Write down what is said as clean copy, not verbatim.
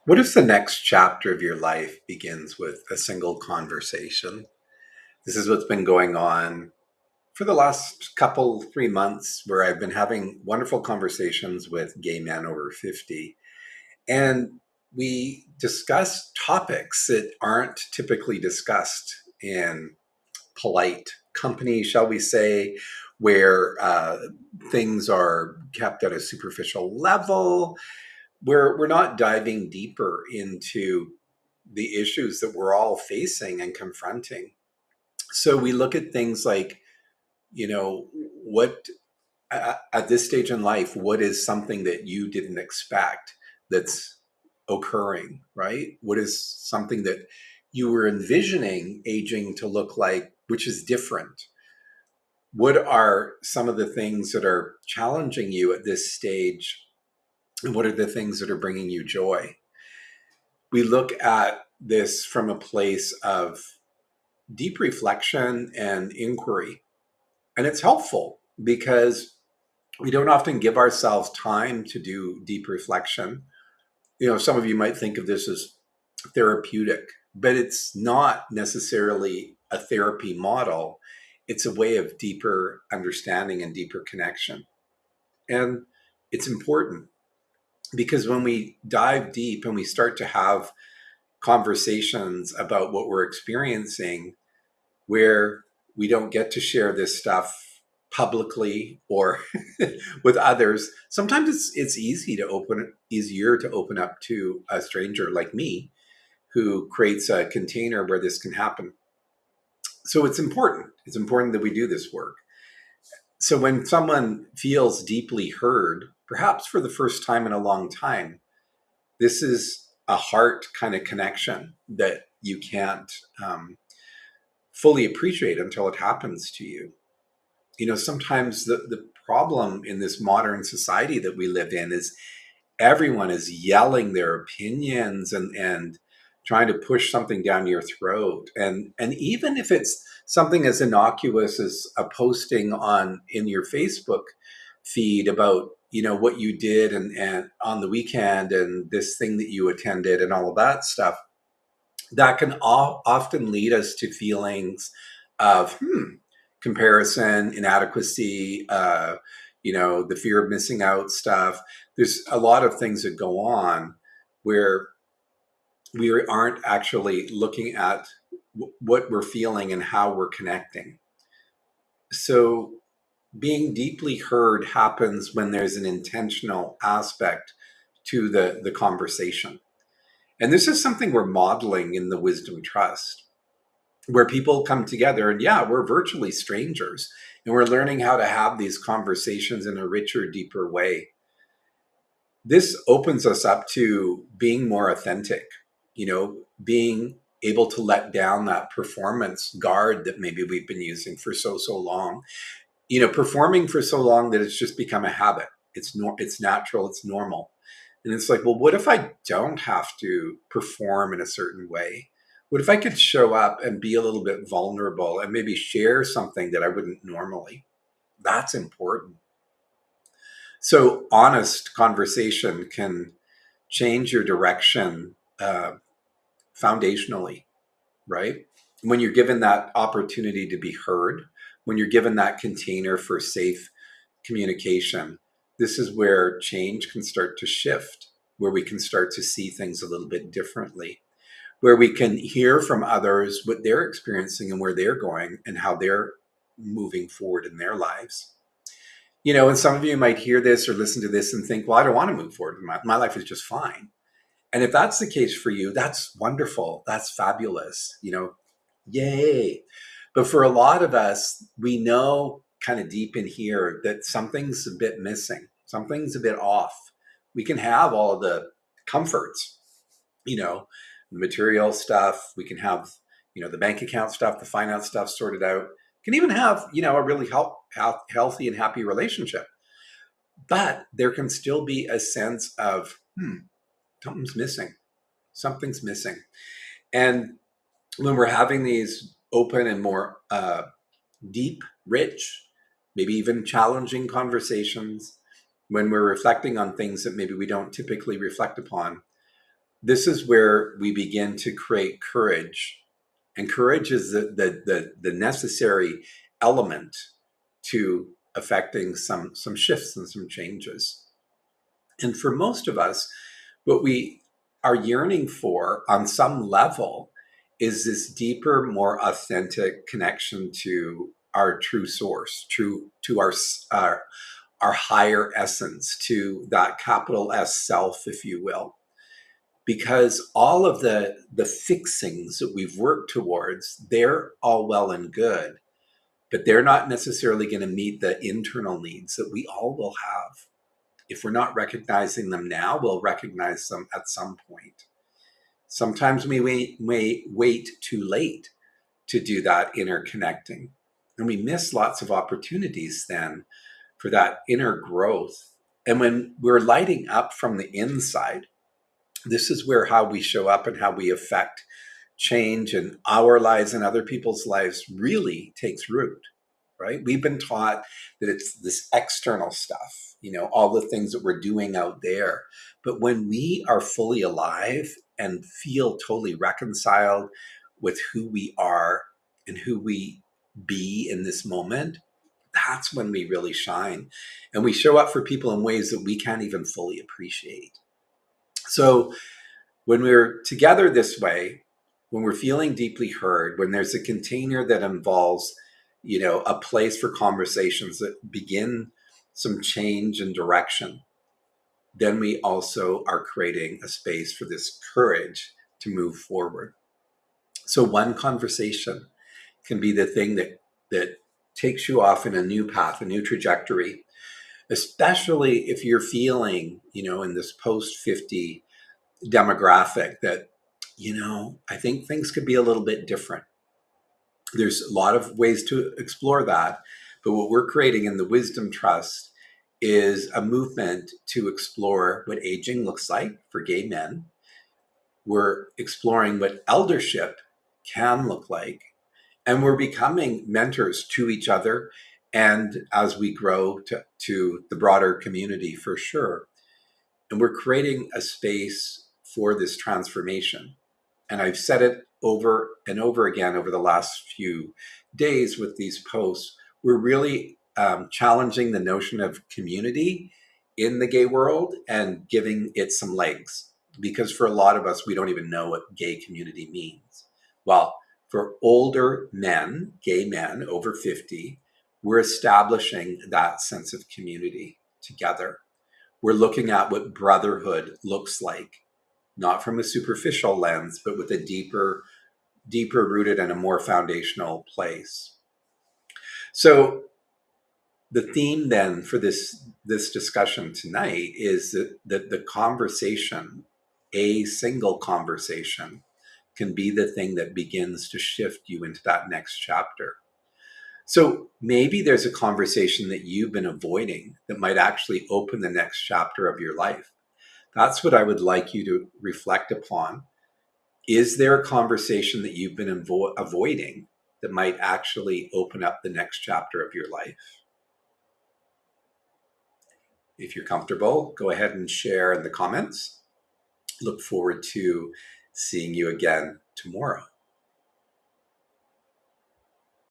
What if the next chapter of your life begins with a single conversation? This is what's been going on for the last couple, 3 months, where I've been having wonderful conversations with gay men over 50. And we discuss topics that aren't typically discussed in polite company, shall we say, where things are kept at a superficial level. We're not diving deeper into the issues that we're all facing and confronting. So we look at things like, what at this stage in life, what is something that you didn't expect that's occurring, right? What is something that you were envisioning aging to look like, which is different? What are some of the things that are challenging you at this stage? And what are the things that are bringing you joy? We look at this from a place of deep reflection and inquiry. And it's helpful because we don't often give ourselves time to do deep reflection. Some of you might think of this as therapeutic, but it's not necessarily a therapy model. It's a way of deeper understanding and deeper connection. And it's important because when we dive deep and we start to have conversations about what we're experiencing, where we don't get to share this stuff publicly or with others, sometimes it's easier to open up to a stranger like me who creates a container where this can happen. So it's important that we do this work. So when someone feels deeply heard, perhaps for the first time in a long time, this is a heart kind of connection that you can't fully appreciate until it happens to you. Sometimes the problem in this modern society that we live in is everyone is yelling their opinions and trying to push something down your throat. And even if it's something as innocuous as a posting on in your Facebook feed about what you did and on the weekend and this thing that you attended and all of that stuff, that can often lead us to feelings of comparison, inadequacy, the fear of missing out stuff. There's a lot of things that go on where we aren't actually looking at what we're feeling and how we're connecting. So being deeply heard happens when there's an intentional aspect to the conversation. And this is something we're modeling in the Wisdom Trust, where people come together and yeah, we're virtually strangers and we're learning how to have these conversations in a richer, deeper way. This opens us up to being more authentic, being able to let down that performance guard that maybe we've been using for so long, performing for so long that it's just become a habit. It's natural, it's normal. And it's like, well, what if I don't have to perform in a certain way? What if I could show up and be a little bit vulnerable and maybe share something that I wouldn't normally? That's important. So, honest conversation can change your direction foundationally, right? When you're given that opportunity to be heard, when you're given that container for safe communication, this is where change can start to shift, where we can start to see things a little bit differently, where we can hear from others what they're experiencing and where they're going and how they're moving forward in their lives. And some of you might hear this or listen to this and think, well, I don't want to move forward. My life is just fine. And if that's the case for you, that's wonderful. That's fabulous. Yay. But for a lot of us, we know kind of deep in here that something's a bit missing, something's a bit off. We can have all of the comforts, the material stuff. We can have, the bank account stuff, the finance stuff sorted out. Can even have, a really healthy and happy relationship. But there can still be a sense of, something's missing. Something's missing. And when we're having these open and more deep, rich, maybe even challenging conversations, when we're reflecting on things that maybe we don't typically reflect upon, this is where we begin to create courage. And courage is the necessary element to affecting some shifts and some changes. And for most of us, what we are yearning for on some level is this deeper, more authentic connection to our true source, to our higher essence, to that capital S self, if you will. Because all of the fixings that we've worked towards, they're all well and good, but they're not necessarily going to meet the internal needs that we all will have. If we're not recognizing them now, we'll recognize them at some point. Sometimes we may wait too late to do that inner connecting, and we miss lots of opportunities then for that inner growth. And when we're lighting up from the inside, this is where how we show up and how we affect change in our lives and other people's lives really takes root, right? We've been taught that it's this external stuff, all the things that we're doing out there. But when we are fully alive and feel totally reconciled with who we are and who we be in this moment, that's when we really shine. And we show up for people in ways that we can't even fully appreciate. So when we're together this way, when we're feeling deeply heard, when there's a container that involves, a place for conversations that begin some change and direction, then we also are creating a space for this courage to move forward. So one conversation can be the thing that takes you off in a new path, a new trajectory, especially if you're feeling, in this post 50 demographic that, I think things could be a little bit different. There's a lot of ways to explore that. But what we're creating in the Wisdom Trust is a movement to explore what aging looks like for gay men. We're exploring what eldership can look like. And we're becoming mentors to each other and as we grow to the broader community for sure. And we're creating a space for this transformation. And I've said it over and over again over the last few days with these posts. We're really challenging the notion of community in the gay world and giving it some legs. Because for a lot of us, we don't even know what gay community means. Well, for older men, gay men over 50, we're establishing that sense of community together. We're looking at what brotherhood looks like, not from a superficial lens, but with a deeper rooted and a more foundational place. So the theme then for this discussion tonight is that the conversation, a single conversation, can be the thing that begins to shift you into that next chapter. So maybe there's a conversation that you've been avoiding that might actually open the next chapter of your life. That's what I would like you to reflect upon. Is there a conversation that you've been avoiding that might actually open up the next chapter of your life? If you're comfortable, go ahead and share in the comments. Look forward to seeing you again tomorrow.